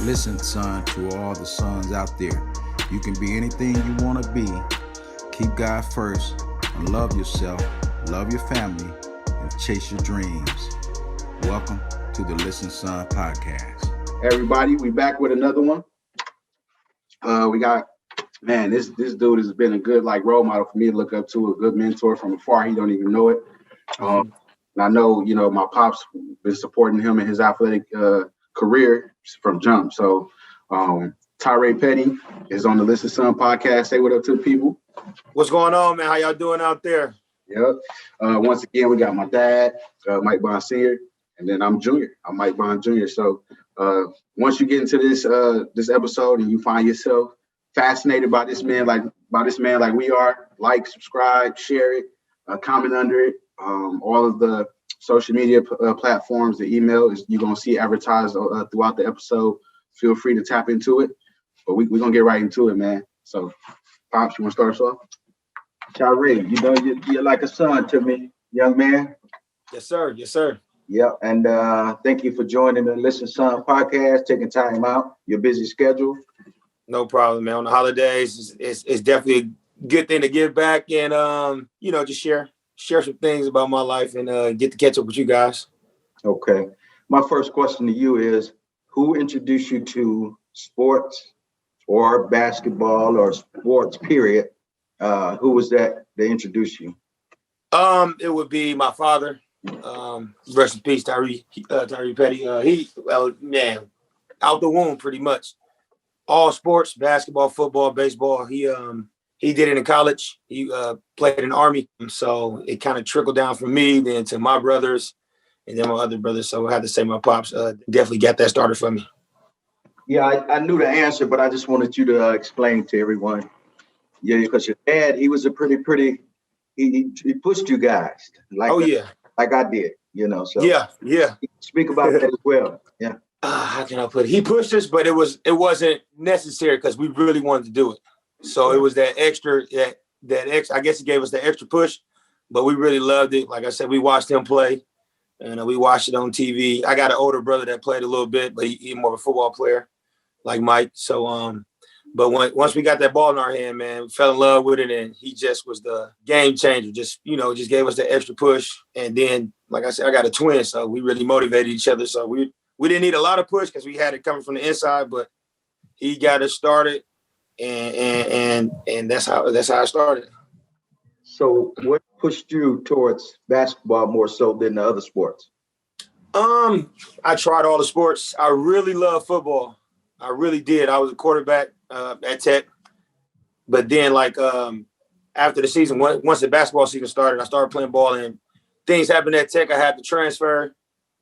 Listen, son, to all the sons out there. You can be anything you want to be. Keep God first and love yourself, love your family, and chase your dreams. Welcome to the Listen, Son podcast. Everybody, we back with another one. We got, man, this dude has been a good role model for me to look up to, a good mentor from afar. He don't even know it. And I know, my pops been supporting him in his athletic career from jump. So Tyray Petty is on the Listen Son podcast. Say what up to the people. What's going on, man? How y'all doing out there? Yep. Once again, we got my dad, Mike Bond Sr., and then I'm Junior. I'm Mike Bond Jr. So once you get into this episode and you find yourself fascinated by this man like we are, like, subscribe, share it, comment under it. All of the social media platforms, the email is you're gonna see advertised throughout the episode. Feel free to tap into it. But we're gonna get right into it, man. So, Pops, you wanna start us off? Tyray, you're like a son to me, young man. Yes, sir. Yes, sir. Yep, and thank you for joining the Listen Son podcast, taking time out, your busy schedule. No problem, man. On the holidays, it's definitely a good thing to give back and, just share some things about my life and get to catch up with you guys. Okay. My first question to you is, who introduced you to sports or basketball or sports, period? Who was that introduced you? It would be my father. Rest in peace, Tyray Petty. Out the womb, pretty much. All sports, basketball, football, baseball. He did it in college. He played in the Army. So it kind of trickled down from me, then to my brothers, and then my other brothers. So I had to say my pops definitely got that started for me. Yeah, I knew the answer, but I just wanted you to explain to everyone. Yeah, because your dad, he was a pretty, he pushed you guys. Like I did, so. Yeah. Speak about that as well. Yeah. How can I put it? He pushed us, but it wasn't necessary because we really wanted to do it. So it was that extra, I guess he gave us that extra push, but we really loved it. Like I said, we watched him play, and we watched it on TV. I got an older brother that played a little bit, but he's more of a football player, like Mike. So, but once we got that ball in our hand, man, we fell in love with it, and he just was the game changer. Just gave us that extra push. And then, like I said, I got a twin, so we really motivated each other. So we didn't need a lot of push because we had it coming from the inside, but he got us started. And that's how I started. So what pushed you towards basketball more so than the other sports? I tried all the sports. I really love football. I really did. I was a quarterback at Tech. But then after the season, once the basketball season started, I started playing ball and things happened at Tech. I had to transfer.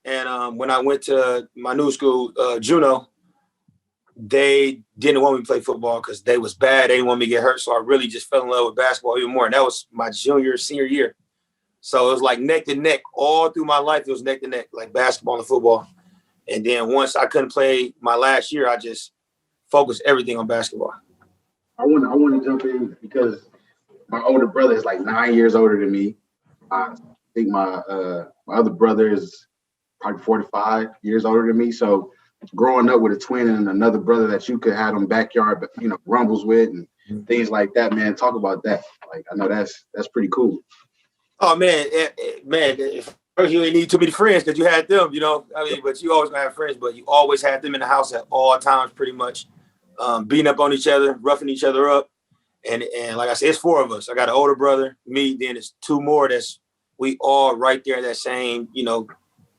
And when I went to my new school, Juneau, they didn't want me to play football because they was bad. They didn't want me to get hurt. So I really just fell in love with basketball even more. And that was my senior year. So it was like neck to neck. All through my life, it was neck to neck, like basketball and football. And then once I couldn't play my last year, I just focused everything on basketball. I want to jump in because my older brother is like 9 years older than me. I think my other brother is probably 45 years older than me. So growing up with a twin and another brother that you could have them backyard, rumbles with and things like that, man. Talk about that. Like, I know that's pretty cool. Oh man, first you didn't need too many friends because you had them, but you always gonna have friends, but you always had them in the house at all times, pretty much, beating up on each other, roughing each other up. And like I said, it's four of us. I got an older brother, me, then it's two more we all right there, that same,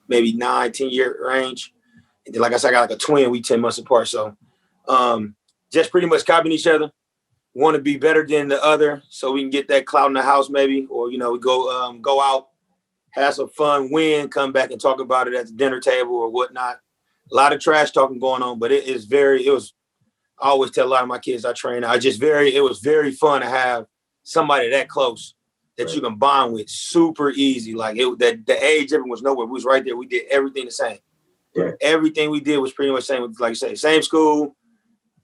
maybe 9-10 year range. And then, like I said, I got like a twin. We 10 months apart. So just pretty much copying each other. Want to be better than the other so we can get that clout in the house maybe. Or, we go out, have some fun, win, come back and talk about it at the dinner table or whatnot. A lot of trash talking going on, but I always tell a lot of my kids I train. It was very fun to have somebody that close that you can bond with super easy. Like the age difference was nowhere. We was right there. We did everything the same. Right. Everything we did was pretty much the same. Like you say, same school,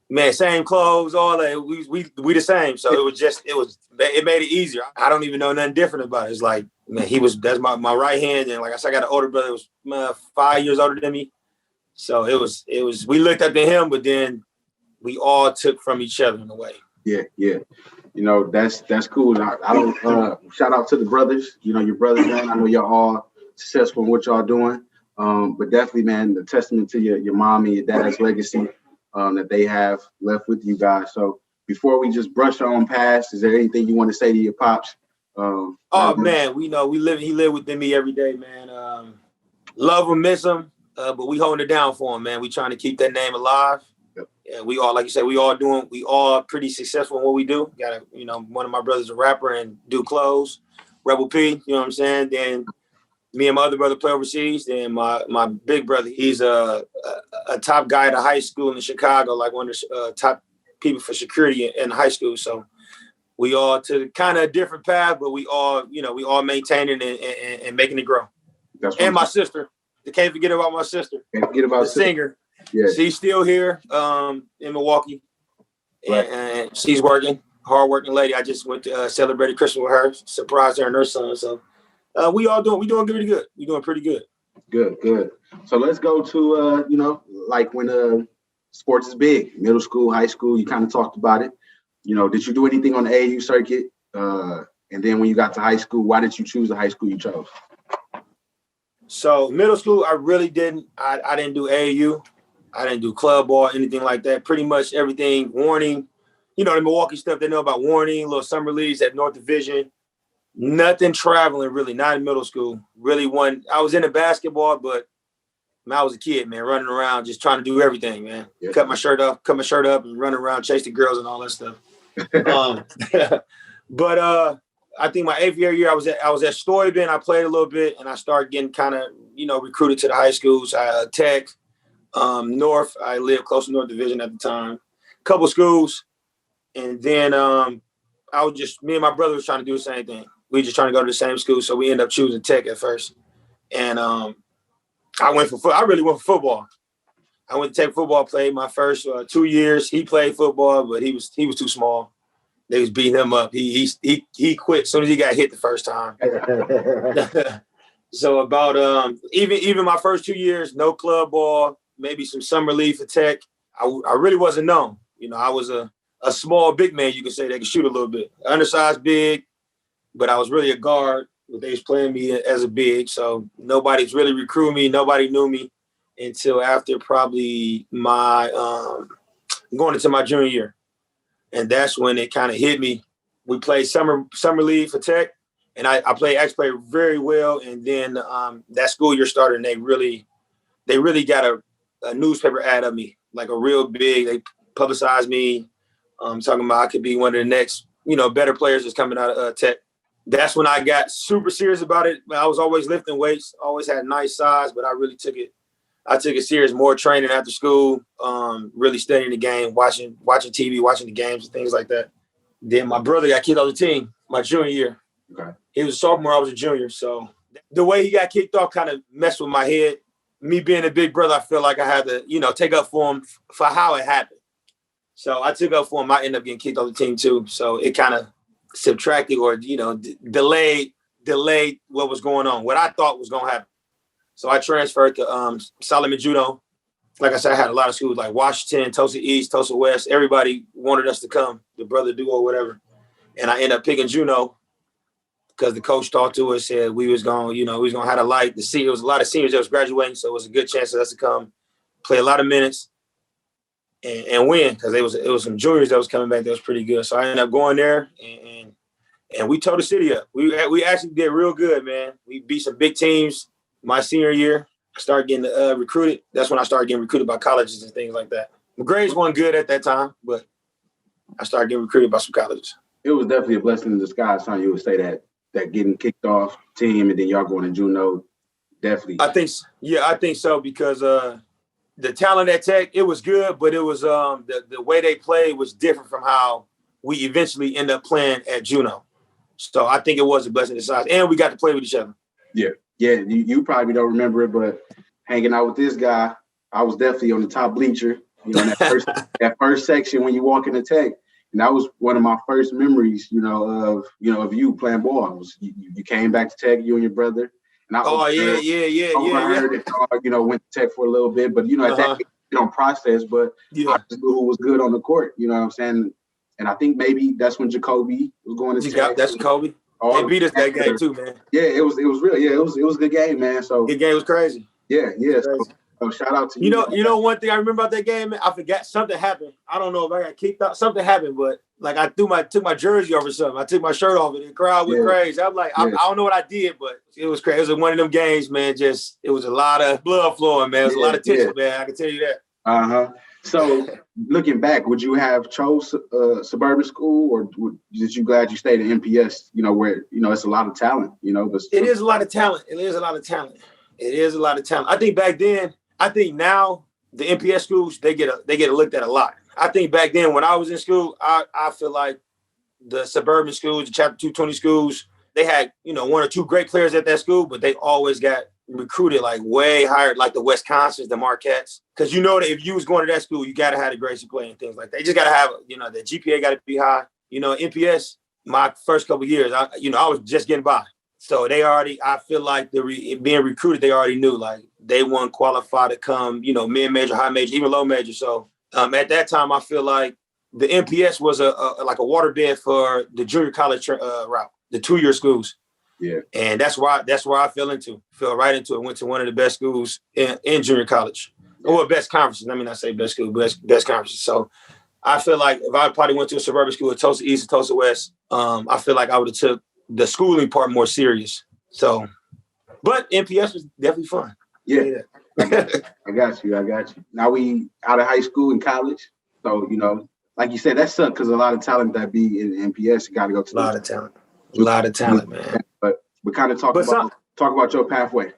man, same clothes, all that. We the same. So it made it easier. I don't even know nothing different about it. It's like, man, that's my right hand. And like I said, I got an older brother that was 5 years older than me. So it was we looked up to him, but then we all took from each other in a way. Yeah. You know, that's cool. I don't shout out to the brothers. You know, your brothers, man. I know y'all all successful in what y'all doing. But definitely, man, the testament to your mom and your dad's legacy that they have left with you guys. So before we just brush on past, is there anything you want to say to your pops? Man, we know he lived within me every day, man. Love him, miss him, but we holding it down for him, man. We trying to keep that name alive. Yep. And we all, like you said, we all pretty successful in what we do. One of my brothers is a rapper and do clothes, Rebel P, you know what I'm saying? Then me and my other brother play overseas. Then my big brother, he's a top guy at a high school in Chicago, like one of the top people for security in high school. So we all to kind of a different path, but we all maintaining and making it grow. And my sister, I can't forget about my sister. Can't forget about the singer. Yeah. She's still here in Milwaukee, Right. and she's working, hardworking lady. I just went to celebrate Christmas with her, surprised her and her son. So we doing pretty good. We doing pretty good. Good. So let's go to like when sports is big, middle school, high school. You kind of talked about it. You know, did you do anything on the AAU circuit? And then when you got to high school, why did you choose the high school you chose? So middle school, I really didn't. I didn't do AAU. I didn't do club ball, anything like that. Pretty much everything, warning. You know, the Milwaukee stuff, they know about warning, little summer leagues at North Division. Nothing traveling, really, not in middle school. Really I was into basketball, but I was a kid, man, running around, just trying to do everything, man. Yeah. Cut my shirt up and run around, chase the girls and all that stuff. But I think my 8th year, I was at Stuyvesant. I played a little bit, and I started getting kind of, recruited to the high schools. Tech, North. I lived close to North Division at the time. Couple schools, and then me and my brother was trying to do the same thing. We just trying to go to the same school, so we ended up choosing Tech at first. And I really went for football. I went to Tech football, played my first 2 years. He played football, but he was too small. They was beating him up. He quit as soon as he got hit the first time. So about even my first 2 years, no club ball, maybe some summer league for Tech. I really wasn't known. I was a small big man, you could say, that could shoot a little bit. Undersized big, but I was really a guard. But they was playing me as a big, so nobody's really recruiting me. Nobody knew me until after probably my going into my junior year. And that's when it kind of hit me. We played summer league for Tech, and I played very well. And then that school year started, and they really got a newspaper ad of me, like a real big. They publicized me, talking about I could be one of the next, better players that's coming out of Tech. That's when I got super serious about it. I was always lifting weights, always had nice size, but I really took it. I took it serious, more training after school, really studying the game, watching TV, watching the games and things like that. Then my brother got kicked off the team my junior year. Okay. He was a sophomore, I was a junior. So the way he got kicked off kind of messed with my head. Me being a big brother, I feel like I had to, take up for him for how it happened. So I took up for him. I ended up getting kicked off the team too. So it kind of subtracted or, delayed what was going on, what I thought was going to happen. So I transferred to Solomon Judo. Like I said, I had a lot of schools like Washington, Tulsa East, Tulsa West. Everybody wanted us to come, the brother duo, whatever. And I ended up picking Juno because the coach talked to us, said we was going to have a light. It was a lot of seniors that was graduating, so it was a good chance for us to come, play a lot of minutes, and win, because it was some juniors that was coming back that was pretty good. So I ended up going there, and we tore the city up. We actually did real good, man. We beat some big teams my senior year. I started getting recruited. That's when I started getting recruited by colleges and things like that. My grades weren't good at that time, but I started getting recruited by some colleges. It was definitely a blessing in disguise, son. You would say that getting kicked off team and then y'all going to Juno, definitely. I think so, because the talent at Tech, it was good, but it was the way they played was different from how we eventually end up playing at Juno. So I think it was a blessing in disguise, and we got to play with each other. Yeah. You probably don't remember it, but hanging out with this guy, I was definitely on the top bleacher. In that first section when you walk into Tech. And that was one of my first memories, of you playing ball. You came back to Tech, you and your brother, And I yeah. overheard it, went to Tech for a little bit, but at that process, but I just knew who was good on the court. You know what I'm saying? And I think maybe that's when Jacoby was going to Tech. That's Jacoby. They beat us that game too, man. Yeah, it was real. Yeah, it was a good game, man. So the game was crazy. Yeah. So shout out to you. You know one thing I remember about that game, man, I forgot something happened. I don't know if I got kicked out. Something happened, but like I took my jersey over something. I took my shirt off and the crowd went crazy. I'm like, I don't know what I did, but it was crazy. It was one of them games, man. It was a lot of blood flowing, man. It was a lot of tension, man. I can tell you that. So looking back, would you have chose suburban school, or did you glad you stayed at MPS? Where it's a lot of talent. It is a lot of talent. It is a lot of talent. I think back then. I think now the MPS schools they get looked at a lot. I think back then when I was in school, I feel like the suburban schools, the Chapter 220 schools, they had one or two great players at that school, but they always got recruited like way higher, like the Wisconsins, the Marquettes, because that if you was going to that school, you got to have the grades to play and things like that. You just got to have the GPA got to be high. MPS, my first couple of years, I was just getting by. So I feel like being recruited, they already knew like they weren't qualified to come, mid-major, high major, even low major. So at that time, I feel like the MPS was like a waterbed for the junior college route, the 2-year schools. Yeah. And that's where I fell right into it. Went to one of the best schools in junior college, or best conferences. Let me not say best school, best conferences. So I feel like if I probably went to a suburban school at Tulsa East or Tulsa West, I feel like I would have took the schooling part more serious. So, but MPS was definitely fun. Yeah. I got you. Now we out of high school and college. So, like you said, that sucks because a lot of talent that be in MPS, you got to go to a lot of talent, man. But we kind of talk about your pathway.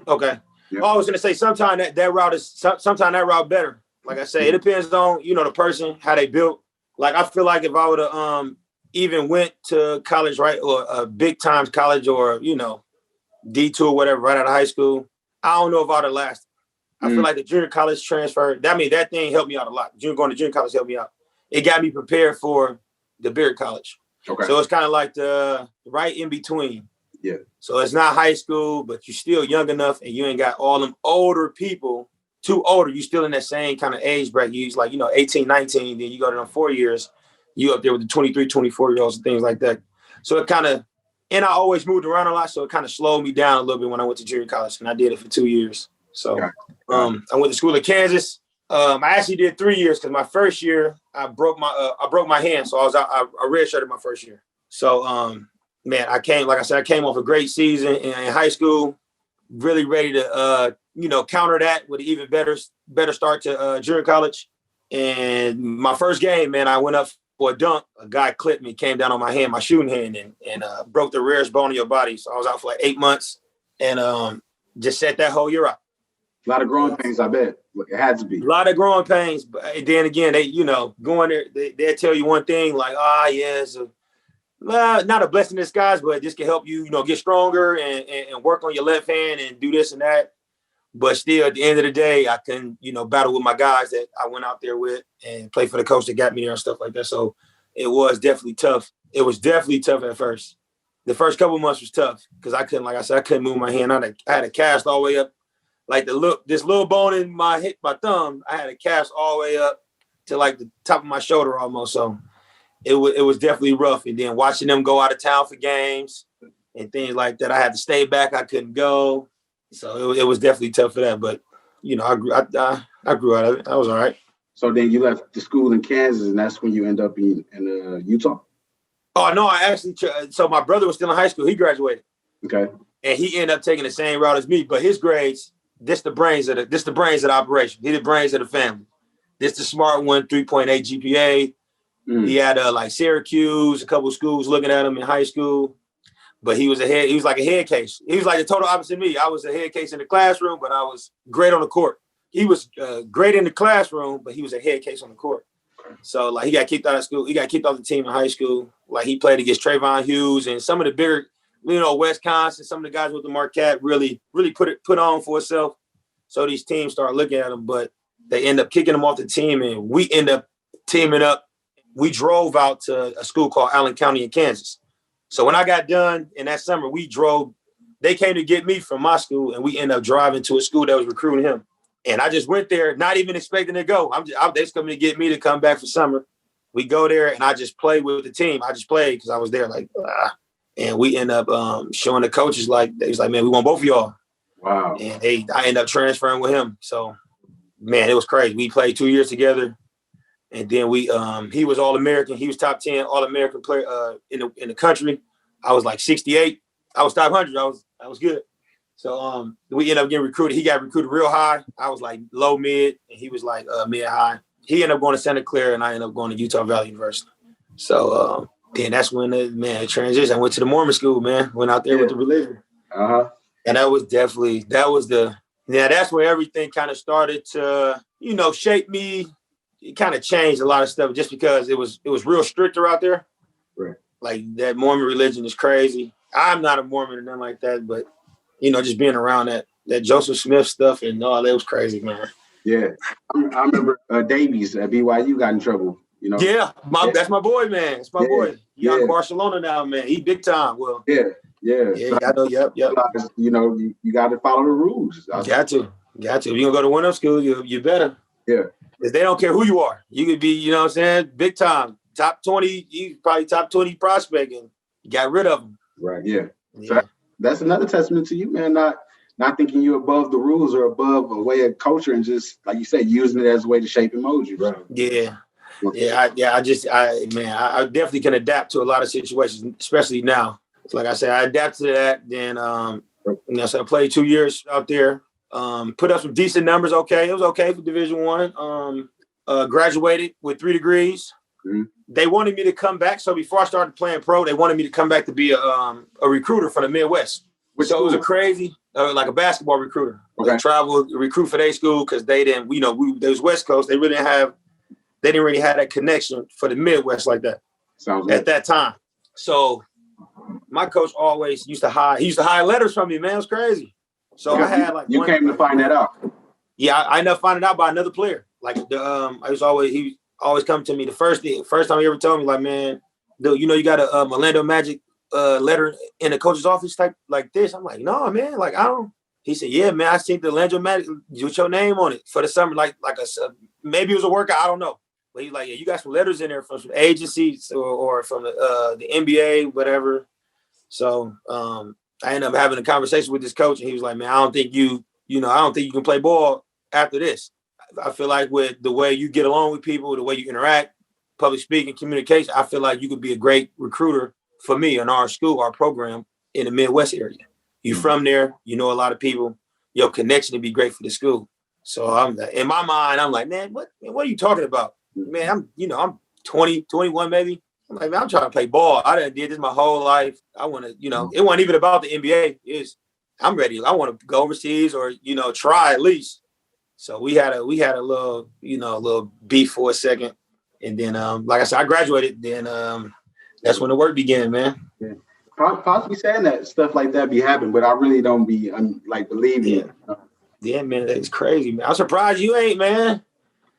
Okay. Yeah. I was going to say sometimes that route better. Like I say, it depends on, the person, how they built. Like, I feel like if I would have even went to college, right, or a big times college or, D2 or whatever, right out of high school, I don't know if I'd have lasted. I feel like the junior college transfer, that thing helped me out a lot. Going to junior college helped me out. It got me prepared for the bigger college. Okay. So it's kind of like the right in between. Yeah. So it's not high school, but you're still young enough and you ain't got all them older people, too older. You still in that same kind of age bracket. You like, 18, 19, then you go to them 4 years. You up there with the 23, 24-year-olds and things like that. So it kind of, and I always moved around a lot, so it kind of slowed me down a little bit when I went to junior college, and I did it for 2 years. So I went to school in Kansas. I actually did 3 years because my first year I broke my hand, so I redshirted my first year. So man, I came off a great season in high school, really ready to counter that with an even better start to junior college. And my first game, man, I went up for a dunk. A guy clipped me, came down on my hand, my shooting hand, and broke the rarest bone in your body. So I was out for like 8 months and just set that whole year out. A lot of growing pains, I bet. Look, it had to be. A lot of growing pains. But then again, they, going there, they'll tell you one thing like, it's not a blessing in disguise, but this can help you, get stronger and work on your left hand and do this and that. But still, at the end of the day, I can, battle with my guys that I went out there with and play for the coach that got me there and stuff like that. So it was definitely tough. It was definitely tough at first. The first couple of months was tough because I couldn't move my hand. I had a cast all the way up. Like this little bone in my thumb, I had a cast all the way up to like the top of my shoulder almost. So it was definitely rough. And then watching them go out of town for games and things like that, I had to stay back. I couldn't go. So it was definitely tough for that. But, I grew out of it. I was all right. So then you left the school in Kansas, and that's when you end up in Utah? Oh, no, so my brother was still in high school. He graduated. Okay. And he ended up taking the same route as me. But his grades, this the brains of the operation. He the brains of the family. This the smart one, 3.8 GPA. He had like Syracuse, a couple of schools looking at him in high school. But he was like a head case. He was like the total opposite of me. I was a head case in the classroom, but I was great on the court. He was great in the classroom, but he was a head case on the court. So like he got kicked out of school. He got kicked off the team in high school. Like he played against Trayvon Hughes and some of the bigger, Wisconsin, some of the guys with the Marquette really put on for itself. So these teams start looking at him, but they end up kicking him off the team, and we end up teaming up. We drove out to a school called Allen County in Kansas. So when I got done in that summer, we drove they came to get me from my school, and we ended up driving to a school that was recruiting him. And I just went there, not even expecting to go. They just coming to get me to come back for summer. We go there, and I just played with the team. I just played because I was there, and we end up showing the coaches, like, they was like, man, we want both of y'all. Wow. And I ended up transferring with him. So, man, it was crazy. We played 2 years together, and then he was All-American. He was top 10 All-American player in the country. I was like 68. I was 500. I was good. So we ended up getting recruited. He got recruited real high. I was like low mid, and he was like mid high. He ended up going to Santa Clara, and I ended up going to Utah Valley University. So then that's when the transition. I went to the Mormon school, man. Went out there with the religion. Uh-huh. And that's where everything kind of started to, shape me. It kind of changed a lot of stuff just because it was real stricter out there. Right. Like that Mormon religion is crazy. I'm not a Mormon or nothing like that, but just being around that Joseph Smith stuff and all that was crazy, man. Yeah. I remember Davies at BYU got in trouble, Yeah, that's my boy, man. It's my boy. He's in Barcelona now, man. He big time. Well, yeah. Yeah, I know. Yep. You got to follow the rules. Got to. If you're gonna go to one of them schools, you better. Yeah. Because they don't care who you are. You could be, big time, top 20. You probably top 20 prospect, and got rid of them. Right. Yeah. So that's another testament to you, man. Not thinking you're above the rules or above a way of culture, and just like you said, using it as a way to shape and mold you. Right. Yeah. Yeah. I definitely can adapt to a lot of situations, especially now. Like I said, I adapted to that. Then, so I played 2 years out there. Put up some decent numbers. Okay, it was okay for Division I. Graduated with 3 degrees. Mm-hmm. They wanted me to come back. So before I started playing pro, they wanted me to come back to be a recruiter for the Midwest. So it was a crazy, like a basketball recruiter. Okay. Travel recruit for their school because they didn't. They was West Coast. They didn't really have that connection for the Midwest like that. Sounds good. At that time. So my coach always used to hide letters from me, man. It was crazy. So I had you came to find that out. Yeah, I ended up finding out by another player. Like he always come to me the first time he ever told me, like, man, dude, you got a Orlando Magic letter in the coach's office type like this. I'm like, no, man, like I don't. He said, yeah, man, I seen the Orlando Magic with your name on it for the summer, like maybe it was a workout, I don't know. But he's like, yeah, you got some letters in there from some agencies or from the NBA, whatever. So I ended up having a conversation with this coach, and he was like, man, I don't think you can play ball after this. I feel like with the way you get along with people, the way you interact, public speaking, communication, I feel like you could be a great recruiter for me in our school, our program in the Midwest area. You from there, a lot of people, your connection would be great for the school. So in my mind, I'm like, man, what are you talking about? Man, I'm 20, 21 maybe. I'm like, man, I'm trying to play ball. I done did this my whole life. I want to, it wasn't even about the NBA. I'm ready. I want to go overseas or, try at least. So we had a little, a little beef for a second. And then, like I said, I graduated. Then that's when the work began, man. Yeah. Possibly saying that stuff like that be happening, but I really don't be believing it. Yeah, man, that's crazy, man. I'm surprised you ain't, man.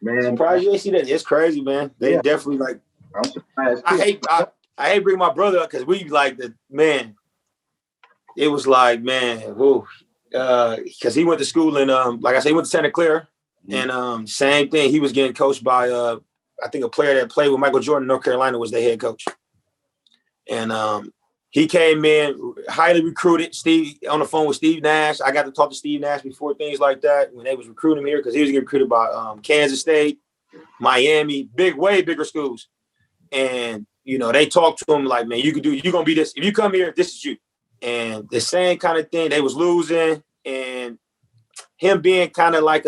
Man, surprised you ain't see that. It's crazy, man. They definitely like. I'm surprised. I hate bringing my brother up because we like it was like, man, whoa. Because he went to school in like I said, he went to Santa Clara, and same thing. He was getting coached by I think a player that played with Michael Jordan in North Carolina was their head coach. And he came in highly recruited. Steve on the phone with Steve Nash. I got to talk to Steve Nash before things like that when they was recruiting him here because he was getting recruited by Kansas State, Miami, way bigger schools. And they talked to him like, man, you're gonna be this. If you come here, this is you. And the same kind of thing. They was losing, and him being kind of like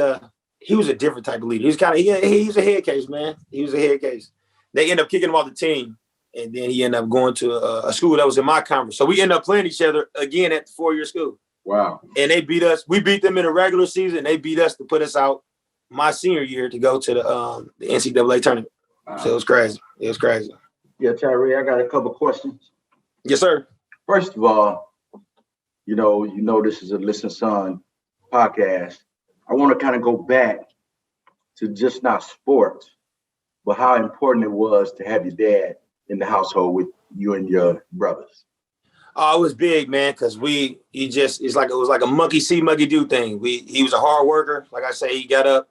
he was a different type of leader. He was he's a head case, man. He was a head case. They ended up kicking him off the team. And then he ended up going to a school that was in my conference. So we ended up playing each other again at the 4-year school. Wow. And they beat us. We beat them in the regular season. They beat us to put us out my senior year to go to the NCAA tournament. Wow. So it was crazy. Yeah, Tyray, I got a couple questions. Yes, sir. First of all, this is a Listen Son podcast. I want to kind of go back to just not sports, but how important it was to have your dad in the household with you and your brothers. Oh, it was big, man, because it was like a monkey see, monkey do thing. He was a hard worker. Like I say, he got up.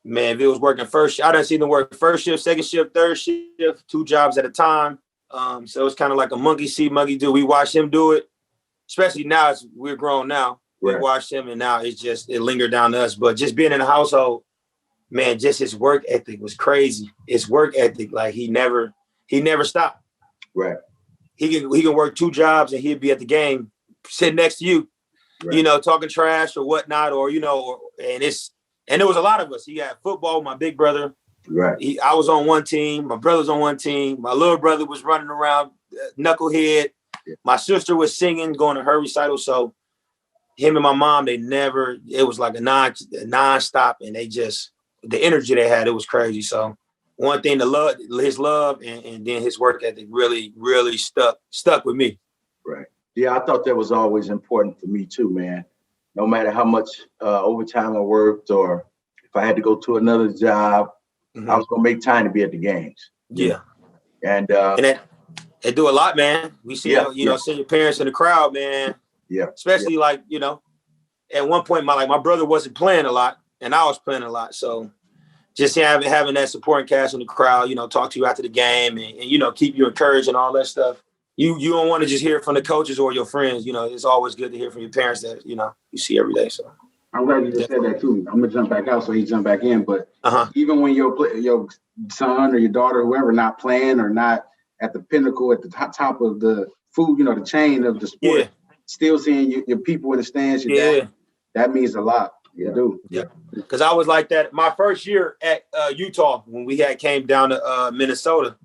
Man, if it was working first, I done seen him work first shift, second shift, third shift, 2 jobs at a time. So it's kind of like a monkey see, monkey do. We watched him do it, especially now as we're grown now. We watched him, and now it lingered down to us. But just being in the household, man, just his work ethic was crazy. His work ethic, like he never stopped. Right. He can work 2 jobs and he'd be at the game, sitting next to you, talking trash or whatnot, and there was a lot of us. He had football, my big brother. Right. I was on one team. My brother's on one team. My little brother was running around, knucklehead. Yeah. My sister was singing, going to her recital. So him and my mom, it was like a non-stop. And the energy they had, it was crazy. So one thing, his love and then his work ethic really, really stuck with me. Right. Yeah, I thought that was always important for me too, man. No matter how much overtime I worked or if I had to go to another job, I was going to make time to be at the games. Yeah. And they do a lot, man. We see, see your parents in the crowd, man. Yeah. Especially at one point, my brother wasn't playing a lot and I was playing a lot. So just having that supporting cast in the crowd, talk to you after the game and keep you encouraged and all that stuff. You don't want to just hear from the coaches or your friends. It's always good to hear from your parents that, you see every day. So I'm glad you just said that too. I'm gonna jump back out so he jump back in. But even when your son or your daughter, whoever, not playing or not at the pinnacle, at the top of the food, the chain of the sport, still seeing your people in the stands, dad, that means a lot. Yeah, do. Yeah, because I was like that my first year at Utah when we came down to Minnesota.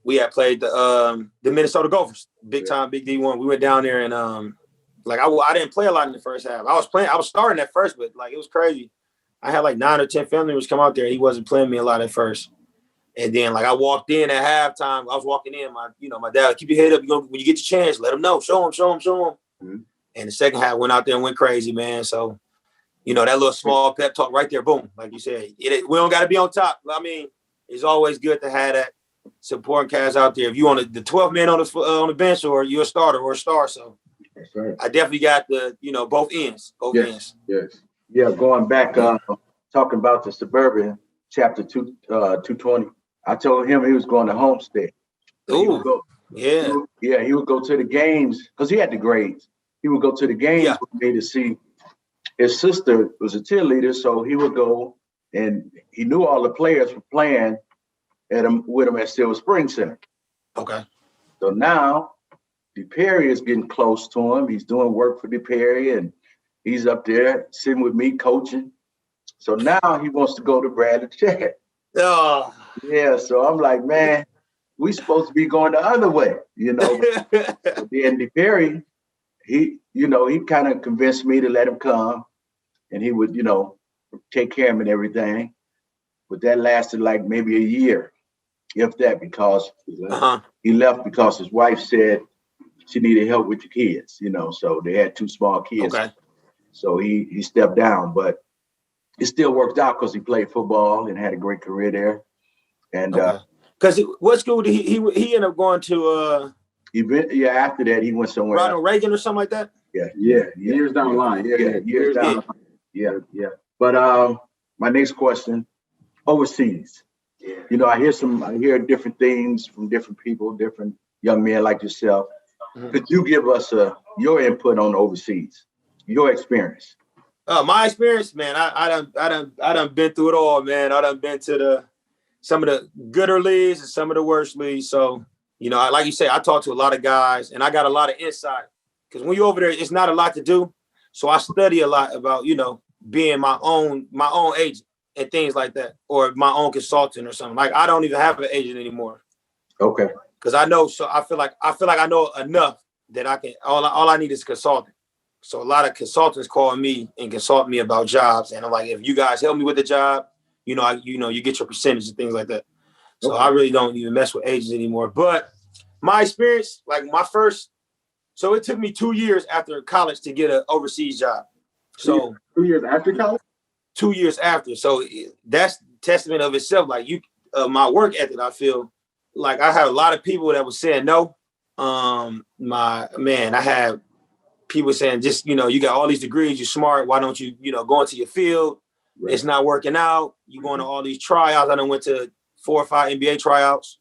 We had played the Minnesota Gophers, big time, big D1. We went down there and I didn't play a lot in the first half. I was starting at first, but it was crazy. I had 9 or 10 family members come out there. He wasn't playing me a lot at first. And then I walked in at halftime. I was walking in, my dad, keep your head up. When you get your chance, let him know. Show him. Mm-hmm. And the second half went out there and went crazy, man. So, that little small pep talk right there, boom. Like you said, we don't got to be on top. I mean, it's always good to have that supporting cast out there. If you want the 12th man on the bench, or you're a starter or a star. So that's right. I definitely got the both ends. Yes. Yeah, going back talking about the Suburban chapter 220. I told him he was going to Homestead. Ooh, he would go to the games because he had the grades. He would go to the games with me to see. His sister was a cheerleader, so he would go, and he knew all the players were playing with him at Silver Spring Center. Okay. So now DePerry is getting close to him. He's doing work for DePerry, and he's up there sitting with me coaching. So now he wants to go to Bradley Chet. Oh. Yeah, so I'm like, man, we supposed to be going the other way, But then DePerry, he kind of convinced me to let him come, and he would, take care of him and everything. But that lasted maybe a year, if that, because he left because his wife said she needed help with the kids, so they had 2 small kids. Okay. So he stepped down, but it still worked out because he played football and had a great career there. And because what school did he end up going to? After that he went somewhere. Ronald Reagan or something like that. Yeah. Years down the line. Years down. Yeah. But my next question, overseas. Yeah. I hear different things from different people, different young men like yourself. Mm-hmm. Could you give us your input on overseas, your experience? My experience, man, I done been through it all, man. I done been to some of the gooder leagues and some of the worst leagues. So, like you say, I talk to a lot of guys and I got a lot of insight because when you're over there, it's not a lot to do. So I study a lot about, being my own agent and things like that, or my own consultant or something. I don't even have an agent anymore. Okay. Because I know, so I feel like I know enough that I can. All I need is a consultant. So a lot of consultants call me and consult me about jobs, and I'm like, if you guys help me with the job, you get your percentage and things like that. So I really don't even mess with agents anymore. But my experience, so it took me 2 years after college to get an overseas job. So 2 years after college? 2 years after. So that's testament of itself. My work ethic, I feel like I had a lot of people that was saying no. I had people saying, just, you got all these degrees, you're smart. Why don't you, go into your field? Right. It's not working out. You going to all these tryouts. I done went to 4 or 5 NBA tryouts.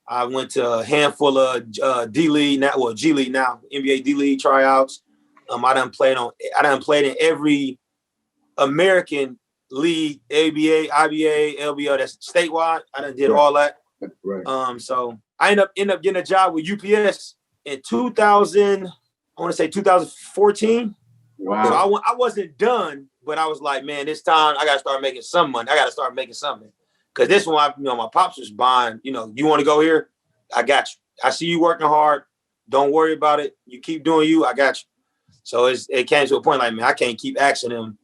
I went to a handful of G League now, NBA D League tryouts. I done played in every American league, ABA, IBA, LBO, that's statewide. I done did all that. Right. So I end up getting a job with UPS in 2014. Wow. So I wasn't done, but I was like, man, this time I got to start making some money. I got to start making something. Because this one, my pops was buying, you want to go here? I got you. I see you working hard. Don't worry about it. You keep doing you. I got you. So it came to a point like, man, I can't keep asking them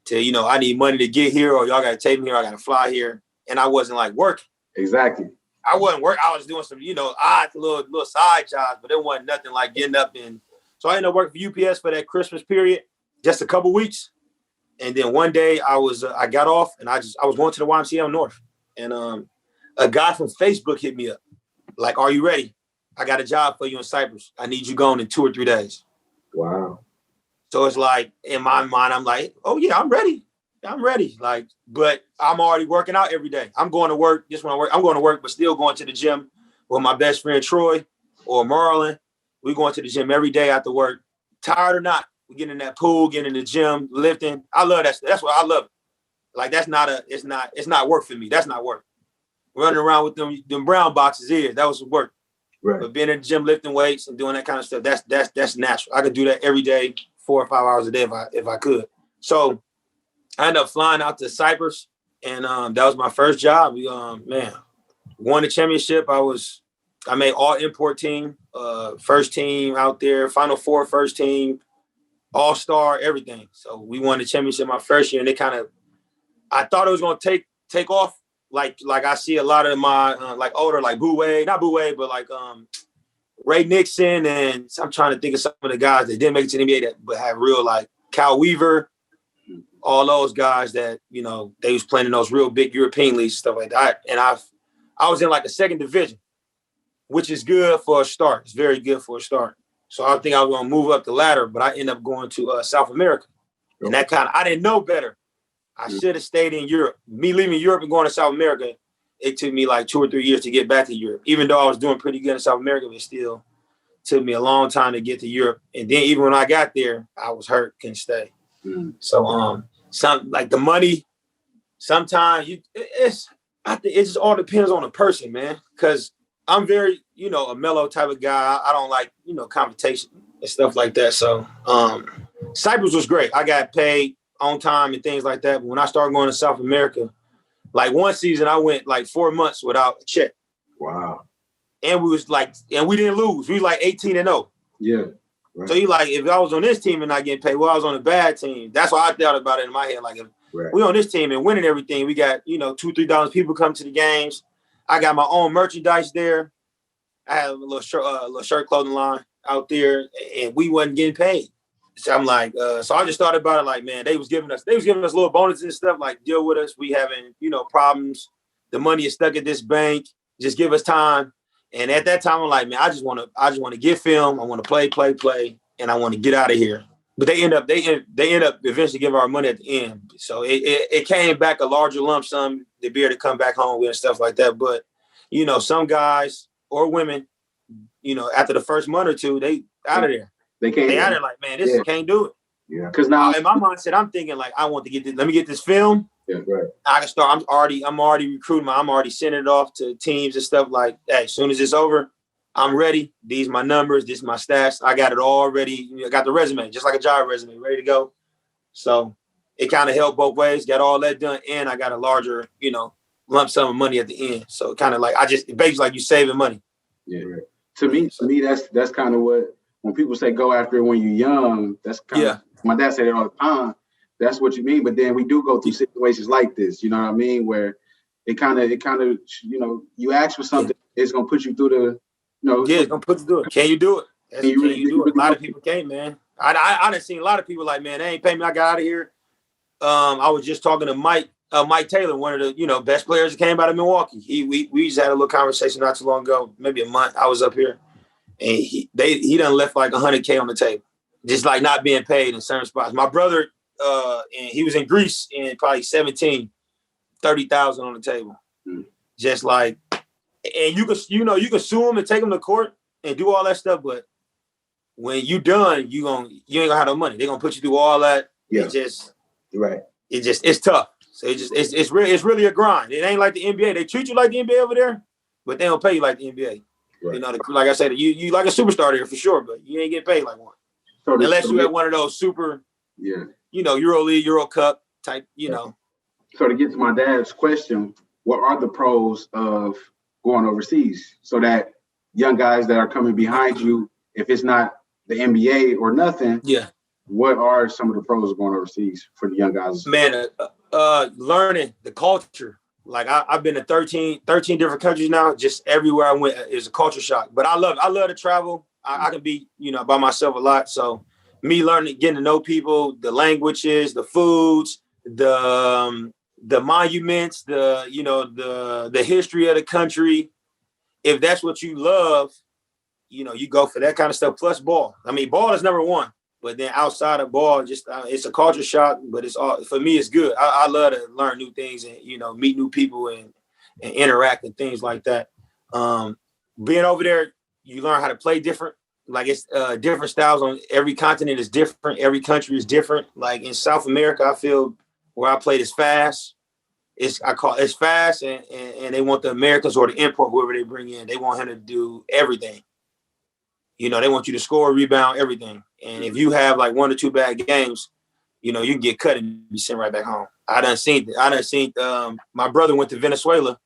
to, I need money to get here, or y'all got to take me here. I got to fly here. And I wasn't like working. Exactly. I wasn't working. I was doing some, odd little side jobs, but it wasn't nothing like getting up in. So I ended up working for UPS for that Christmas period, just a couple weeks. And then one day I got off and I was going to the YMCA North. And a guy from Facebook hit me up. Like, are you ready? I got a job for you in Cyprus. I need you going in 2 or 3 days. Wow. So it's like, in my mind, I'm like, oh yeah, I'm ready. Like, but I'm already working out every day. I'm going to work. Just when I'm going to work, but still going to the gym with my best friend, Troy or Marlon. We going to the gym every day after work. Tired or not, we get in that pool, get in the gym, lifting. I love that. That's what I love. Like, it's not work for me. That's not work. Running around with them brown boxes here, that was work. Right. But being in the gym, lifting weights and doing that kind of stuff, that's natural. I could do that every day, 4 or 5 hours a day if I could. So I ended up flying out to Cyprus, and that was my first job. We won the championship. I made all import team, first team out there, Final Four, first team, all-star, everything. So we won the championship my first year, and I thought it was going to take off. Like I see a lot of my older, like not Boué, but like Ray Nixon, and I'm trying to think of some of the guys that didn't make it to the NBA but had real, like Cal Weaver, all those guys that, they was playing in those real big European leagues and stuff like that. And I was in like a second division, which is good for a start. It's very good for a start. So I think I was going to move up the ladder, but I ended up going to South America. And I didn't know better. I should have stayed in Europe. Me leaving Europe and going to South America, it took me like 2 or 3 years to get back to Europe. Even though I was doing pretty good in South America, it still took me a long time to get to Europe. And then even when I got there, I was hurt, couldn't stay. Mm. So some like the money, sometimes I think it just all depends on the person, man. Because I'm very, a mellow type of guy. I don't like, competition and stuff like that. So Cyprus was great. I got paid on time and things like that. But when I started going to South America, like one season I went like 4 months without a check. Wow. And we didn't lose. We was like 18-0. Yeah. Right. So you like, if I was on this team and not getting paid, well, I was on a bad team. That's why I thought about it in my head. Like, if we on this team and winning everything, we got, $2,000-$3,000 people come to the games. I got my own merchandise there. I had a little shirt clothing line out there, and we wasn't getting paid. So I'm like, so I just thought about it like, man, they was giving us little bonuses and stuff, like, deal with us. We having, problems. The money is stuck at this bank. Just give us time. And at that time, I'm like, man, I just want to get film. I want to play, and I want to get out of here. But they end up eventually giving our money at the end. So it came back a larger lump sum to be able to come back home with and stuff like that. But, some guys or women, after the first month or two, they out of there. They out there like, man, can't do it. Yeah. Because now in my mindset, I'm thinking like, I want to get this. Let me get this film. Yeah, right. I can start. I'm already recruiting. I'm already sending it off to teams and stuff like that. As soon as it's over, I'm ready. These my numbers. This is my stats. I got it all ready. I got the resume, just like a job resume, ready to go. So it kind of helped both ways. Got all that done, and I got a larger, lump sum of money at the end. So it kind of like it basically like you saving money. Yeah. Right. To me, that's kind of what, when people say go after it when you're young, that's kind of, my dad said it all the time. That's what you mean. But then we do go through situations like this, you know what I mean? Where it kind of, you ask for something, it's going to put you through the, it's going to put you through it. Can you do it? Can you do it? A lot of people can't, man. I done seen a lot of people like, man, they ain't paying me. I got out of here. I was just talking to Mike Taylor, one of the, best players that came out of Milwaukee. We just had a little conversation not too long ago, maybe a month. I was up here. and he done left like $100K on the table, just like not being paid in certain spots. My brother, and he was in Greece in probably 17, 30,000 on the table, just like, and you can sue him and take him to court and do all that stuff, but when you done, you ain't gonna have no money. They're gonna put you through all that. Yeah. It's tough. So it's really a grind. It ain't like the NBA. They treat you like the NBA over there, but they don't pay you like the NBA. Right. You know, like I said, you like a superstar there for sure, but you ain't get paid like one. Unless you have one of those super, Euro League, Euro Cup type, So to get to my dad's question, what are the pros of going overseas so that young guys that are coming behind you, if it's not the NBA or nothing, what are some of the pros of going overseas for the young guys? Man, learning the culture. Like I've been to 13 different countries now. Just everywhere I went is a culture shock. But I love to travel. I can be, by myself a lot. So me learning, getting to know people, the languages, the foods, the monuments, the history of the country. If that's what you love, you go for that kind of stuff. Plus ball. I mean, ball is number one. But then outside of ball, just it's a culture shock. But it's all, for me, it's good. I love to learn new things and meet new people and interact and things like that. Being over there, you learn how to play different. Like it's different styles on every continent is different. Every country is different. Like in South America, I feel where I played is fast. It's fast, and they want the Americans or the import, whoever they bring in, they want him to do everything. They want you to score, rebound, everything. And if you have like 1 or 2 bad games, you can get cut and be sent right back home. I done seen my brother went to Venezuela,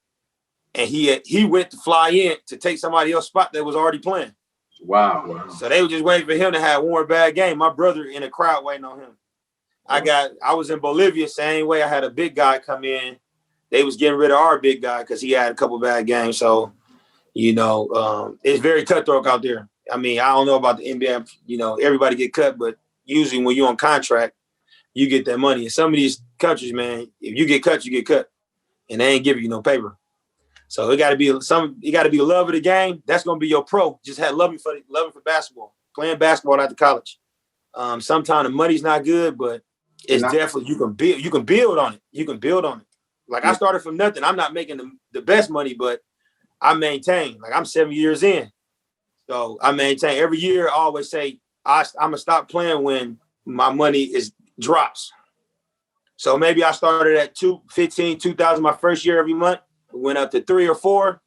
and he went to fly in to take somebody else's spot that was already playing. Wow. So they were just waiting for him to have one more bad game. My brother in the crowd waiting on him. I was in Bolivia, same way. I had a big guy come in. They was getting rid of our big guy because he had a couple bad games. So, it's very cutthroat out there. I mean, I don't know about the NBA, everybody get cut, but usually when you're on contract, you get that money. In some of these countries, man, if you get cut, you get cut. And they ain't giving you no paper. So it gotta be the love of the game. That's gonna be your pro. Just have love for basketball, playing basketball after college. Sometimes the money's not good, but it's definitely you can build on it. You can build on it. Like I started from nothing. I'm not making the best money, but I maintain. Like I'm 7 years in. So I maintain every year. I always say I'm gonna stop playing when my money drops. So maybe I started at $2,000 my first year every month. Went up to 3 or 4,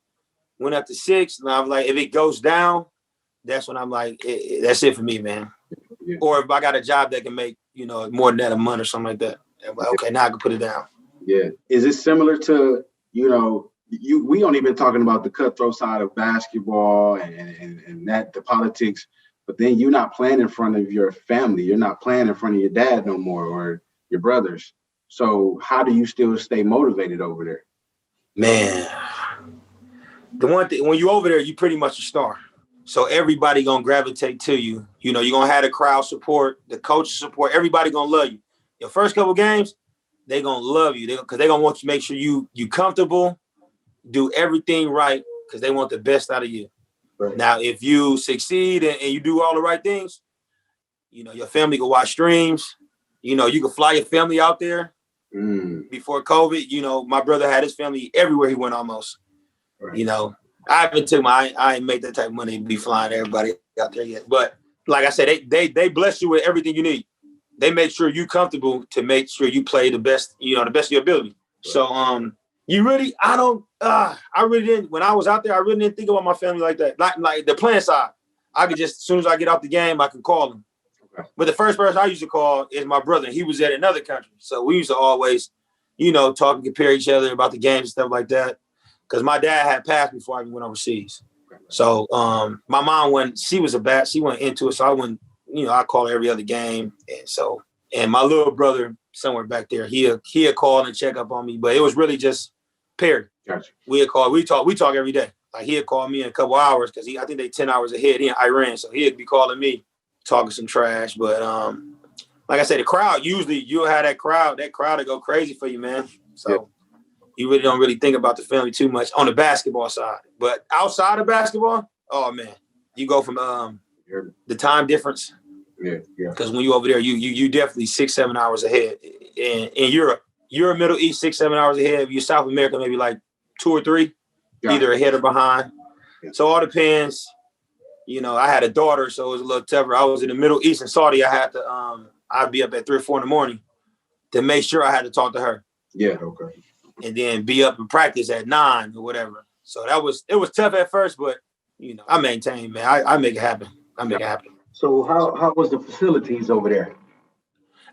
went up to 6. And I'm like, if it goes down, that's when I'm like, that's it for me, man. Yeah. Or if I got a job that can make more than that a month or something like that. I'm like, okay, now I can put it down. Yeah. Is it similar to we only been talking about the cutthroat side of basketball and that the politics, but then you're not playing in front of your family. You're not playing in front of your dad no more or your brothers. So how do you still stay motivated over there? Man, the one thing, when you over there, you pretty much a star. So everybody gonna gravitate to you. You're gonna have the crowd support, the coach support. Everybody gonna love you. Your first couple games, they gonna love you because they gonna want to make sure you comfortable. Do everything right because they want the best out of you. Right. Now, if you succeed and you do all the right things, your family can watch streams. You can fly your family out there. Before COVID, my brother had his family everywhere he went almost. Right. I haven't took I ain't made that type of money to be flying everybody out there yet. But like I said, they bless you with everything you need. They make sure you comfortable to make sure you play the best, the best of your ability. Right. So I really didn't, when I was out there, I really didn't think about my family like that. Like the playing side. I could just, as soon as I get off the game, I can call them. Okay. But the first person I used to call is my brother. He was at another country. So we used to always, talk and compare each other about the games and stuff like that. Because my dad had passed before I even went overseas. So my mom, she went into it. So I went, I call her every other game. And my little brother somewhere back there, he'll call and check up on me. But it was really just Perry. Gotcha. We talk every day. Like he'll call me in a couple hours because I think they 10 hours ahead. He in Iran, so he'd be calling me, talking some trash. But like I said, the crowd, usually you'll have that crowd to go crazy for you, man. So you really don't really think about the family too much on the basketball side. But outside of basketball, oh man, You go from the time difference. Yeah. Because when you over there, you definitely 6-7 hours ahead. In Europe, you're Middle East 6-7 hours ahead. You're South America, maybe like 2 or 3, either ahead or behind. Yeah. So all depends. I had a daughter, so it was a little tougher. I was in the Middle East in Saudi. I had to I'd be up at 3 or 4 in the morning to make sure I had to talk to her. Yeah, okay. And then be up and practice at 9 or whatever. So it was tough at first, but I maintain, man. I make it happen. It happen. So how was the facilities over there?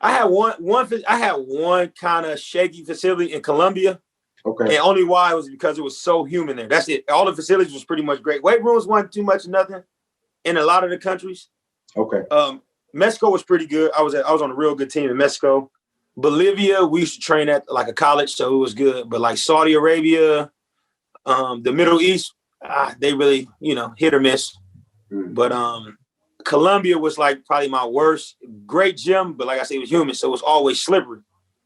I had one kind of shaky facility in Colombia. Okay. And only why was because it was so humid there. That's it. All the facilities was pretty much great. Weight rooms wasn't too much nothing in a lot of the countries. Okay. Mexico was pretty good. I was on a real good team in Mexico. Bolivia, we used to train at like a college, so it was good. But like Saudi Arabia, the Middle East, they really, hit or miss. But Colombia was like probably my worst. Great gym, but like I said, it was humid, so it was always slippery.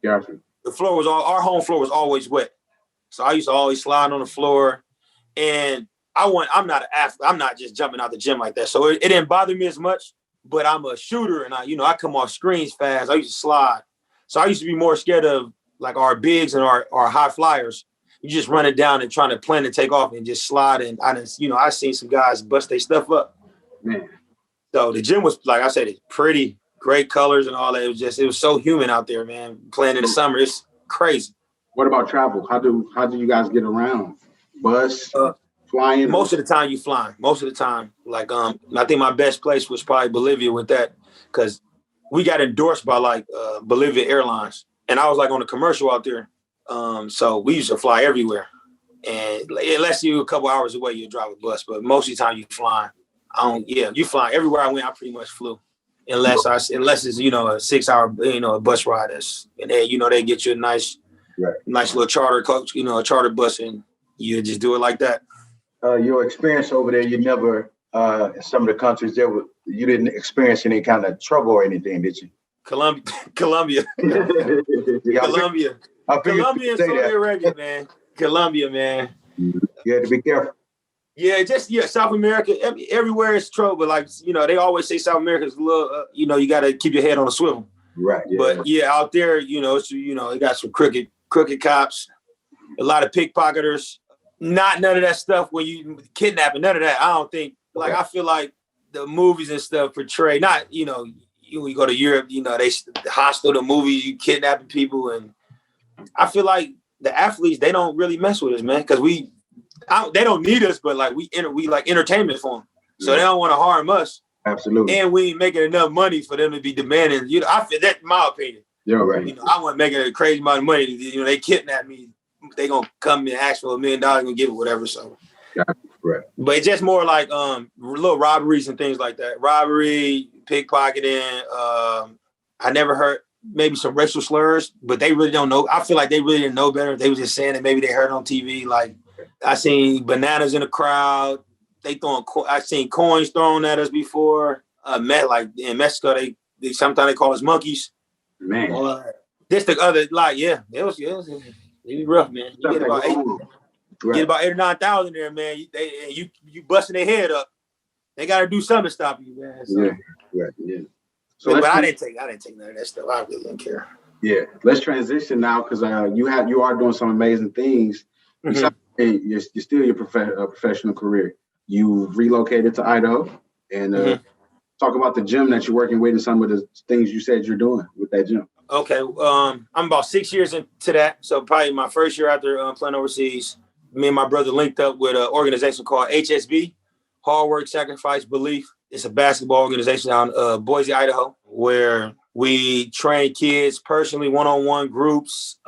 Gotcha. The floor was our home floor was always wet. So I used to always slide on the floor. And I'm not an athlete. I'm not just jumping out the gym like that. So it didn't bother me as much, but I'm a shooter and I come off screens fast. I used to slide. So I used to be more scared of like our bigs and our high flyers. You just run it down and trying to plan to take off and just slide. And I seen some guys bust their stuff up. Man. So the gym was, like I said, it's pretty, great colors and all that. It was so humid out there, man. Playing in the summer, it's crazy. What about travel? How do you guys get around? Bus, flying? Most of the time you flying. Most of the time. Like I think my best place was probably Bolivia with that, because we got endorsed by like Bolivia Airlines. And I was like on a commercial out there. So we used to fly everywhere. And unless you're a couple hours away, you drive a bus. But most of the time you flying. You fly everywhere I went. I pretty much flew, unless it's a 6-hour bus ride. And then they get you a nice little charter coach, a charter bus, and you just do it like that. Your experience over there, you never in some of the countries you didn't experience any kind of trouble or anything, did you? Colombia, Colombia and Saudi Arabia, man. Colombia, man. You had to be careful. Yeah, South America, everywhere is trouble. But like, they always say South America is a little, you got to keep your head on a swivel. Right. Yeah. But out there, it got some crooked cops, a lot of pickpocketers, none of that stuff when you kidnapping, none of that. I don't think, I feel like the movies and stuff portray, not, you go to Europe, they hostile, the movies, you kidnapping people. And I feel like the athletes, they don't really mess with us, man, because they don't need us, but like we like entertainment for them, so they don't want to harm us. Absolutely. And we ain't making enough money for them to be demanding. I feel that's my opinion. You're right. I want making a crazy amount of money. They kidnap me. They gonna come and ask for $1 million and give it whatever. So, right. But it's just more like little robberies and things like that. Robbery, pickpocketing. I never heard maybe some racial slurs, but they really don't know. I feel like they really didn't know better. They was just saying that maybe they heard on TV. Like I seen bananas in the crowd. I seen coins thrown at us before. Like in Mexico, they sometimes they call us monkeys. Man, this the other it was rough, man. You get about 8 or 9,000 there, man. You busting their head up. They got to do something to stop you, man. So. Yeah. So, but I didn't take none of that stuff. I really didn't care. Yeah, let's transition now because you are doing some amazing things. Mm-hmm. You're still your professional career. You relocated to Idaho, and talk about the gym that you're working with and some of the things you said you're doing with that gym. Okay, I'm about 6 years into that. So probably my first year after playing overseas, me and my brother linked up with an organization called HSB, Hard Work, Sacrifice, Belief. It's a basketball organization out in Boise, Idaho, where we train kids personally, one-on-one groups.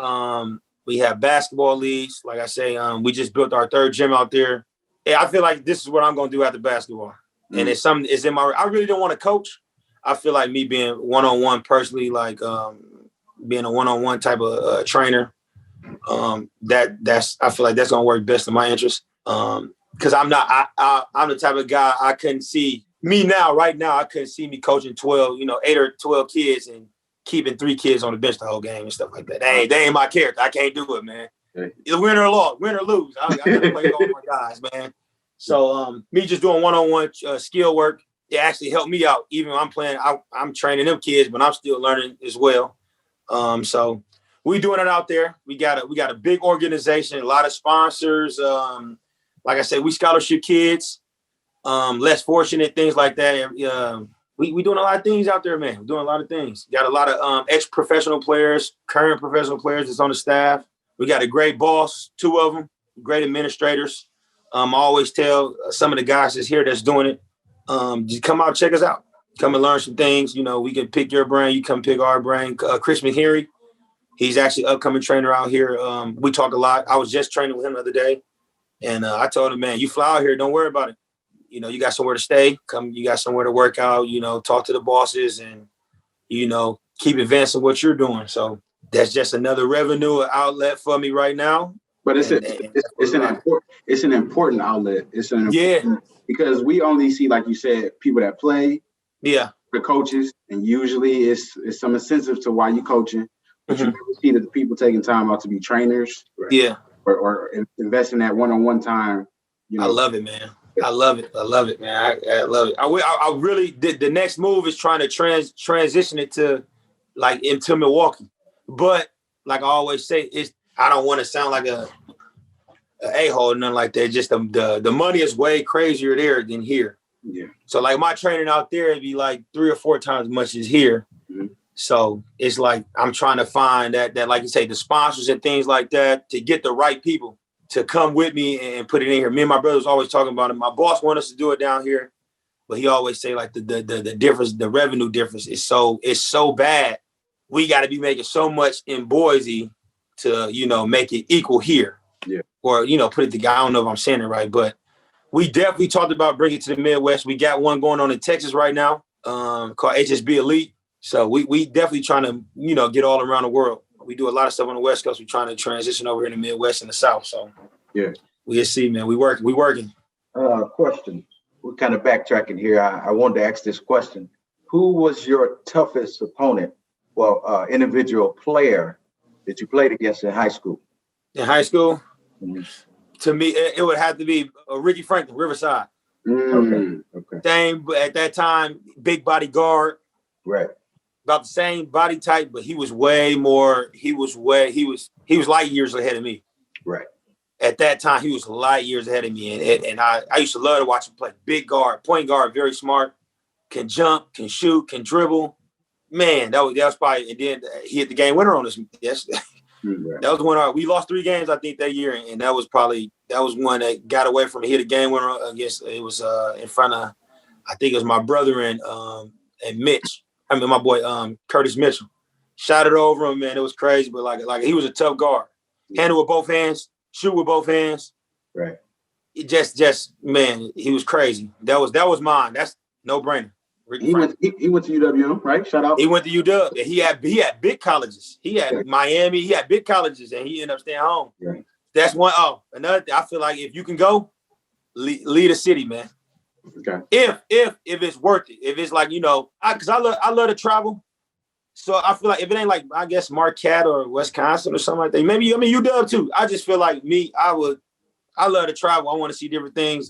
We have basketball leagues. Like I say, we just built our 3rd gym out there. Yeah, I feel like this is what I'm going to do after basketball. Mm-hmm. And it's in I really don't want to coach. I feel like me being one-on-one personally, like being a one-on-one type of trainer, I feel like that's going to work best in my interest. Because I'm the type of guy I couldn't see me right now. I couldn't see me coaching 8 or 12 kids and keeping 3 kids on the bench the whole game and stuff like that. They ain't my character. I can't do it, man. Win or lose. I got to play with all my guys, man. So me just doing one-on-one skill work, it actually helped me out. Even when I'm training them kids, but I'm still learning as well. So we doing it out there. We got a big organization, a lot of sponsors. Like I said, we scholarship kids, less fortunate, things like that. We doing a lot of things out there, man. We're doing a lot of things. Got a lot of ex-professional players, current professional players that's on the staff. We got a great boss, 2 of them, great administrators. I always tell some of the guys that's here that's doing it, just come out, check us out. Come and learn some things. You know, we can pick your brain. You come pick our brain. Chris McHenry, he's actually an upcoming trainer out here. We talk a lot. I was just training with him the other day. And I told him, man, you fly out here, don't worry about it. You know, you got somewhere to stay. You got somewhere to work out, you know, talk to the bosses and, you know, keep advancing what you're doing. So that's just another revenue outlet for me right now. But it's an important outlet. Because we only see, like you said, people that play, the coaches, and usually it's some incentive to why you coaching. But you never see the people taking time out to be trainers, or investing that one-on-one time. You know, I love it, man. I love it, man. I love it. I really did. The next move is trying to transition it to like into Milwaukee, but like I always say, I don't want to sound like a a-hole or nothing like that. Just the money is way crazier there than here. Yeah. So like my training out there would be like 3 or 4 times as much as here. Mm-hmm. So it's like I'm trying to find that like you say, the sponsors and things like that to get the right people to come with me and put it in here. Me and my brother was always talking about it. My boss wanted us to do it down here, but he always say like the difference, the revenue difference is so bad. We got to be making so much in Boise to, you know, make it equal here. Yeah. Or, you know, put it together. I don't know if I'm saying it right, but we definitely talked about bringing it to the Midwest. We got one going on in Texas right now called HSB Elite. So we definitely trying to, you know, get all around the world. We do a lot of stuff on the West Coast. We're trying to transition over here in the Midwest and the South. So yeah, we see, man. We working. Question. We're kind of backtracking here. I wanted to ask this question. Who was your toughest opponent? Well, individual player that you played against in high school? In high school? Mm-hmm. To me, it would have to be Ricky Franklin, Riverside. Okay. Same, at that time, big body guard. Right. About the same body type, but he was way more. He was light years ahead of me. Right. At that time, he was light years ahead of me, and I used to love to watch him play. Big guard, point guard, very smart, can jump, can shoot, can dribble. Man, that was probably. And then he hit the game winner on us. Yes, right. That was when we lost 3 games, I think, that year, and that was one that got away from me. He hit a game winner against. It was in front of, I think it was my brother and Mitch. I mean, my boy Curtis Mitchell. Shot it over him, man. It was crazy, but like he was a tough guard. Handle with both hands, shoot with both hands. Right. It just man, he was crazy. That was mine. That's no brainer. He went to UWM, right? Shout out. He went to UW. He had big colleges. He had Miami. He had big colleges, and he ended up staying home. Right. That's one. Oh, another thing. I feel like if you can go, lead a city, man. Okay. If it's worth it, if it's like, you know, because I love to travel, so I feel like if it ain't like, I guess Marquette or Wisconsin or something like that, maybe UW too. I just feel like I love to travel. I want to see different things.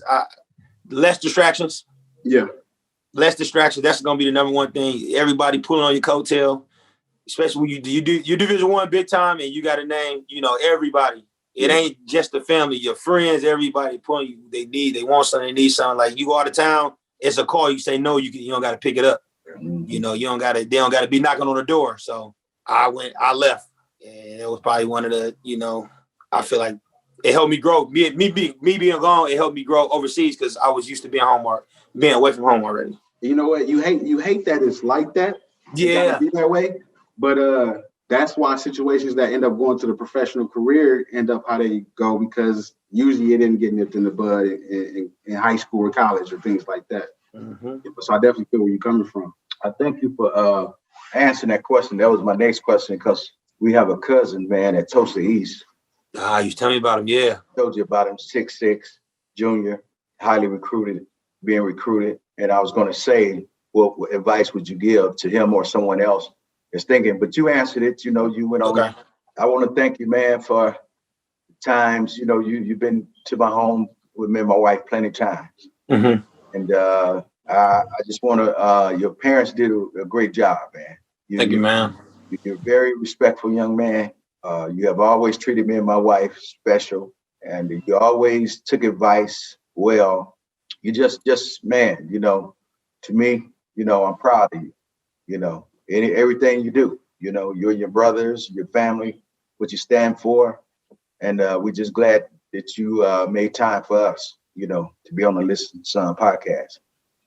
Less distractions. Yeah. Less distractions. That's gonna be the number one thing. Everybody pulling on your coattail, especially when you do Division I big time and you got a name. You know everybody. It ain't just the family, your friends, everybody pulling you. They want something, they need something. Like you go out of town, it's a call. You say no, you don't got to pick it up. Mm-hmm. You know, they don't got to be knocking on the door. So I left, and it was probably one of the, you know, I feel like it helped me grow. Me being gone, it helped me grow overseas because I was used to being away from home already. You know what? You hate that it's like that. Yeah, be that way. But that's why situations that end up going to the professional career end up how they go, because usually you didn't get nipped in the bud in high school or college or things like that. Mm-hmm. So I definitely feel where you're coming from. I thank you for answering that question. That was my next question, because we have a cousin, man, at Tulsa East. You was telling me about him, yeah. Told you about him, 6'6", junior, highly being recruited. And I was going to say, what advice would you give to him or someone else is thinking? But you answered it. You know, you went on. Okay. I want to thank you, man, for times, you know, you've been to my home with me and my wife plenty of times. Mm-hmm. And I just want to, your parents did a great job, man. Thank you, man. You're a very respectful young man. You have always treated me and my wife special, and you always took advice well. You just man, to me, I'm proud of you. Everything you do, you and your brothers, your family, what you stand for. And we're just glad that you made time for us, to be on the Listen Son podcast.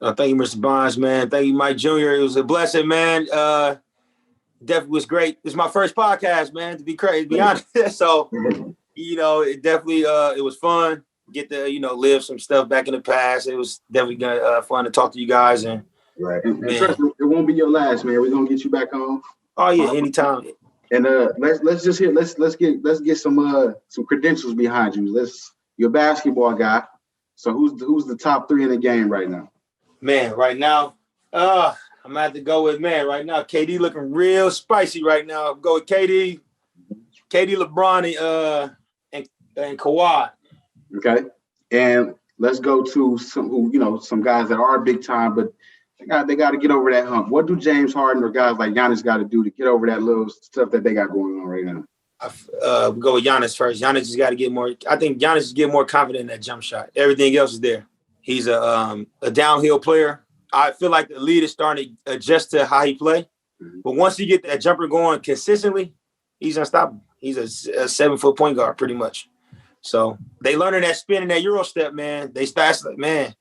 Thank you, Mr. Bonds, man. Thank you, Mike Jr. It was a blessing, man. Definitely was great. It's my first podcast, man, to be honest. So, it definitely, it was fun. Get to, live some stuff back in the past. It was definitely fun to talk to you guys. And right. And trust me, it won't be your last, man. We're gonna get you back on. Oh yeah, anytime. And let's get some credentials behind you. You're a basketball guy. So who's the top 3 in the game right now? Man, right now, I'm gonna have to go with right now. KD looking real spicy right now. I'll go with KD, LeBron, and Kawhi. Okay. And let's go to some guys that are big time, but they got to get over that hump. What do James Harden or guys like Giannis got to do to get over that little stuff that they got going on right now? Go with Giannis first. Giannis has got to get more. I think Giannis is getting more confident in that jump shot. Everything else is there. He's a downhill player. I feel like the lead is starting to adjust to how he play. Mm-hmm. But once he get that jumper going consistently, he's unstoppable. He's a 7-foot point guard pretty much. So they learning that spin and that Euro step, man. They pack, like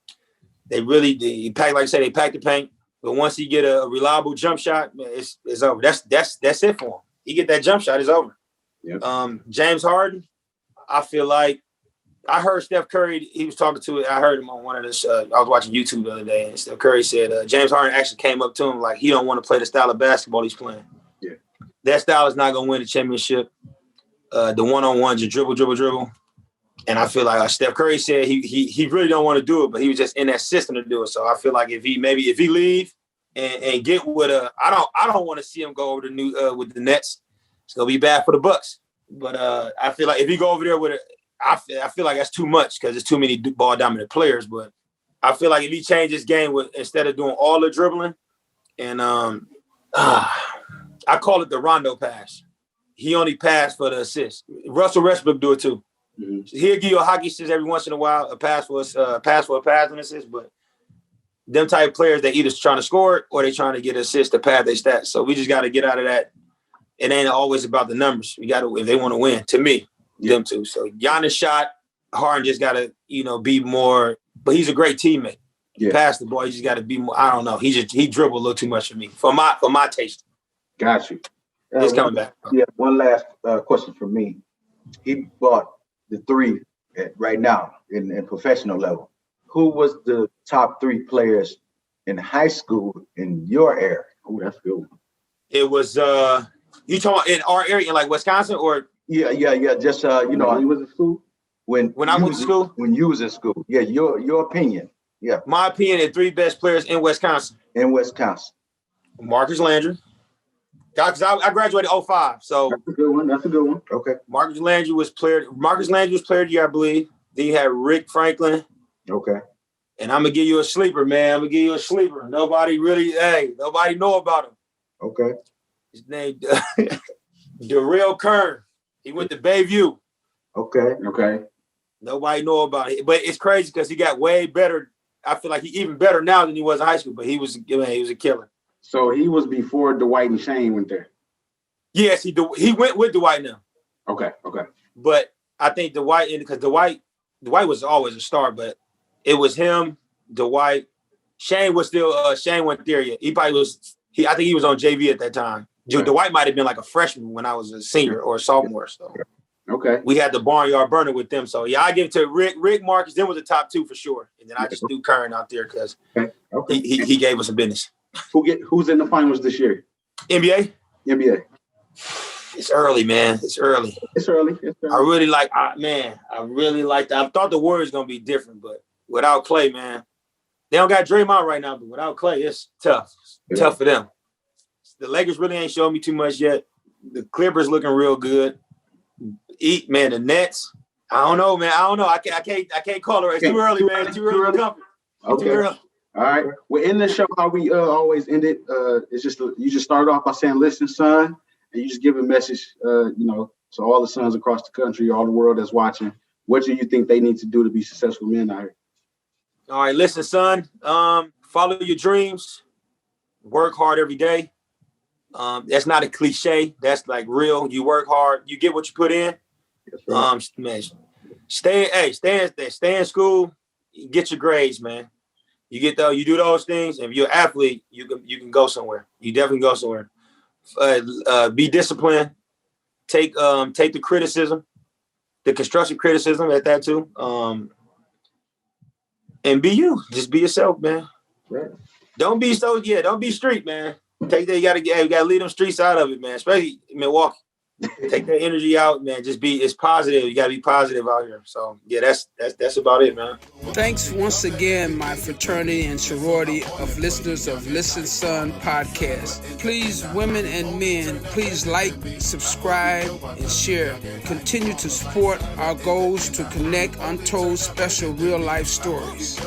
I said, they pack the paint. But once he get a reliable jump shot, man, it's over. That's it for him. He get that jump shot, it's over. Yep. James Harden, I feel like I heard Steph Curry. He was talking to it. I heard him on one of this. I was watching YouTube the other day, and Steph Curry said James Harden actually came up to him like he don't want to play the style of basketball he's playing. Yeah, that style is not going to win the championship. The one-on-one, just dribble. And I feel like Steph Curry said he really don't want to do it, but he was just in that system to do it. So I feel like if he leave and get with I don't want to see him go over to with the Nets. It's gonna be bad for the Bucks. But I feel like if he go over there with I feel like that's too much because there's too many ball dominant players. But I feel like if he changed his game instead of doing all the dribbling, and I call it the Rondo pass. He only passed for the assist. Russell Westbrook do it too. Mm-hmm. He'll give you a hockey assist every once in a while, a pass for a pass and assist, but them type of players, they either trying to score it or they trying to get assist to pad their stats. So we just got to get out of that. It ain't always about the numbers. We got to, if they want to win, to me, them two. So Giannis shot, Harden just got to, be more, but he's a great teammate. Yeah. Pass the ball, he just got to be more, I don't know. He dribbled a little too much for me, for my taste. Got you. He's coming back. Yeah, one last question for me. He bought the 3 right now in professional level. Who was the top 3 players in high school in your area? Oh, that's good. It was you talking in our area, in like Wisconsin, or yeah. Just when you was in school. When I went to school. When you was in school, yeah. Your opinion, yeah. My opinion: the 3 best players in Wisconsin. Marcus Landry. Because I graduated 2005, so that's a good one. Okay. Marcus Landry was player of the year, I believe. Then you had Rick Franklin. Okay. And I'm gonna give you a sleeper, man. Nobody know about him. Okay. His name Darrell Kern. He went to Bayview. Okay. Nobody know about it, but it's crazy because he got way better. I feel like he even better now than he was in high school. But he was a killer. So he was before Dwight and Shane went there. Yes, he went with Dwight now. Okay. But I think Dwight, because Dwight was always a star, but it was him, Dwight. Shane was still Shane went there yet. He probably was. I think he was on JV at that time. Okay. Dwight might have been like a freshman when I was a senior or a sophomore. So okay, we had the barnyard burner with them. So yeah, I give it to Rick Marcus. Them was the top 2 for sure, and then I just threw Kern out there because he gave us a business. Who's in the finals this year? NBA. It's early, man. It's early. I really like that. I thought the Warriors gonna be different, but without Clay, man, they don't got Draymond right now. But without Clay, it's tough. It's tough for them. The Lakers really ain't showing me too much yet. The Clippers looking real good. The Nets. I don't know, man. I don't know. I can't call her. It's too early, man. It's too early to come. Okay. Too early. All right. Well, in the show, how we always end it, it's just you just start off by saying, "Listen, son," and you just give a message, to all the sons across the country, all the world that's watching. What do you think they need to do to be successful men out here? All right, listen, son. Follow your dreams. Work hard every day. That's not a cliche. That's like real. You work hard. You get what you put in. Right. Man, stay in school. Get your grades, man. You do those things. If you're an athlete, you can go somewhere. You definitely go somewhere. Be disciplined. Take the criticism, the constructive criticism at that too. And be you. Just be yourself, man. Right. Don't be street, man. You gotta leave them streets out of it, man. Especially in Milwaukee. Take that energy out, man. It's positive. You gotta be positive out here. So yeah, that's about it, man. Thanks once again, my fraternity and sorority of listeners of Listen Son podcast. Please, women and men, please like, subscribe, and share. Continue to support our goals to connect untold special real life stories.